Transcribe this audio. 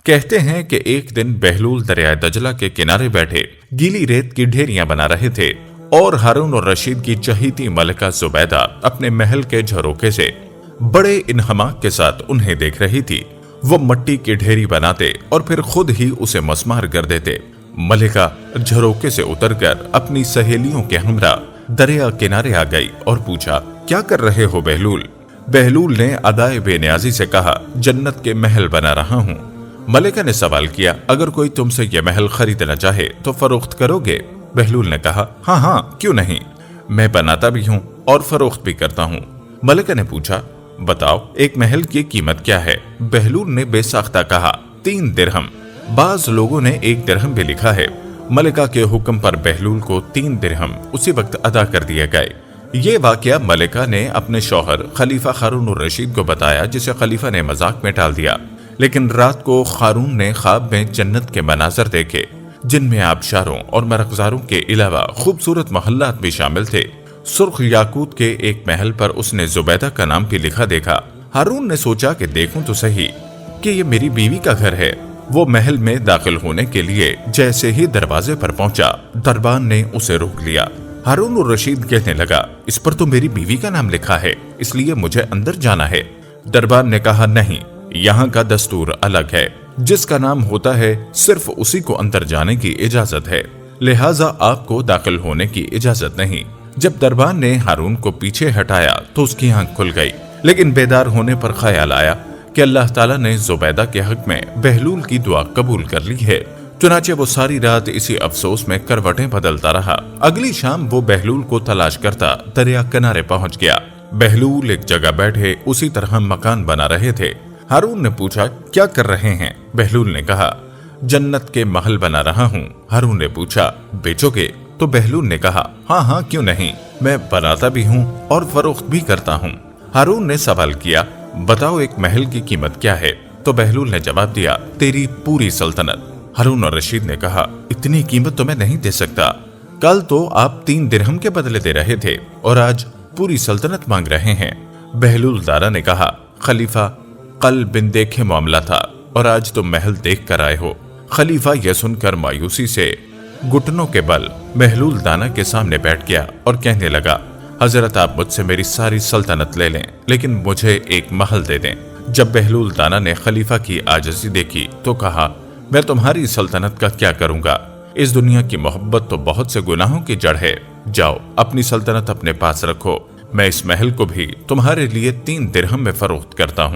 کہتے ہیں کہ ایک دن بہلول دریائے دجلہ کے کنارے بیٹھے گیلی ریت کی ڈھیریاں بنا رہے تھے اور ہارون الرشید کی چہیتی ملکہ زبیدہ اپنے محل کے جھروکے سے بڑے انہماک کے ساتھ انہیں دیکھ رہی تھی۔ وہ مٹی کی ڈھیری بناتے اور پھر خود ہی اسے مسمار کر دیتے۔ ملکہ جھروکے سے اتر کر اپنی سہیلیوں کے ہمراہ دریا کنارے آ گئی اور پوچھا، کیا کر رہے ہو بہلول؟ بہلول نے ادائے بے نیازی سے کہا، جنت کے محل بنا رہا ہوں۔ ملکہ نے سوال کیا، اگر کوئی تم سے یہ محل خریدنا چاہے تو فروخت کرو گے؟ بہلول نے کہا، ہاں کیوں نہیں، میں بناتا بھی ہوں اور فروخت بھی کرتا ہوں۔ ملکہ نے پوچھا، بتاؤ ایک محل کی قیمت کیا ہے؟ بہلول نے بے ساختہ کہا، 3 درہم۔ بعض لوگوں نے 1 درہم بھی لکھا ہے۔ ملکہ کے حکم پر بہلول کو 3 درہم اسی وقت ادا کر دیے گئے۔ یہ واقعہ ملکہ نے اپنے شوہر خلیفہ ہارون الرشید کو بتایا، جسے خلیفہ نے مذاق میں ٹال دیا۔ لیکن رات کو ہارون نے خواب میں جنت کے مناظر دیکھے، جن میں آبشاروں اور مرغزاروں کے علاوہ خوبصورت محلات بھی شامل تھے۔ سرخ یاقوت کے ایک محل پر اس نے زبیدہ کا نام بھی لکھا دیکھا۔ ہارون نے سوچا کہ دیکھوں تو صحیح کہ یہ میری بیوی کا گھر ہے۔ وہ محل میں داخل ہونے کے لیے جیسے ہی دروازے پر پہنچا، دربان نے اسے روک لیا۔ ہارون الرشید کہنے لگا، اس پر تو میری بیوی کا نام لکھا ہے، اس لیے مجھے اندر جانا ہے۔ دربان نے کہا، نہیں، یہاں کا دستور الگ ہے، جس کا نام ہوتا ہے صرف اسی کو اندر جانے کی اجازت ہے، لہٰذا آپ کو داخل ہونے کی اجازت نہیں۔ جب دربان نے ہارون کو پیچھے ہٹایا تو اس کی آنکھ کھل گئی، لیکن بیدار ہونے پر خیال آیا کہ اللہ تعالیٰ نے زبیدہ کے حق میں بہلول کی دعا قبول کر لی ہے۔ چنانچہ وہ ساری رات اسی افسوس میں کروٹیں بدلتا رہا۔ اگلی شام وہ بہلول کو تلاش کرتا دریا کنارے پہنچ گیا۔ بہلول ایک جگہ بیٹھے اسی طرح مکان بنا رہے تھے۔ ہارون نے پوچھا، کیا کر رہے ہیں؟ بہلول نے کہا، جنت کے محل بنا رہا ہوں۔ ہارون نے پوچھا، بیچو گے؟ تو بہلول نے کہا، ہاں کیوں نہیں، میں بناتا بھی ہوں اور فروخت بھی کرتا ہوں۔ ہارون نے سوال کیا، بتاؤ ایک محل کی قیمت کیا ہے؟ تو بہلول نے جواب دیا، تیری پوری سلطنت۔ ہارون الرشید نے کہا، اتنی قیمت تو میں نہیں دے سکتا، کل تو آپ 3 درہم کے بدلے دے رہے تھے اور آج پوری سلطنت مانگ رہے ہیں۔ بہلول دارا نے کہا، خلیفہ، کل بن دیکھے معاملہ تھا اور آج تم محل دیکھ کر آئے ہو۔ خلیفہ یہ سن کر مایوسی سے گھٹنوں کے بل بہلول دانا کے سامنے بیٹھ گیا اور کہنے لگا، حضرت آپ مجھ سے میری ساری سلطنت لے لیں لیکن مجھے ایک محل دے دیں۔ جب بہلول دانا نے خلیفہ کی عاجزی دیکھی تو کہا، میں تمہاری سلطنت کا کیا کروں گا؟ اس دنیا کی محبت تو بہت سے گناہوں کی جڑ ہے، جاؤ اپنی سلطنت اپنے پاس رکھو، میں اس محل کو بھی تمہارے لیے 3 درہم میں فروخت کرتا ہوں۔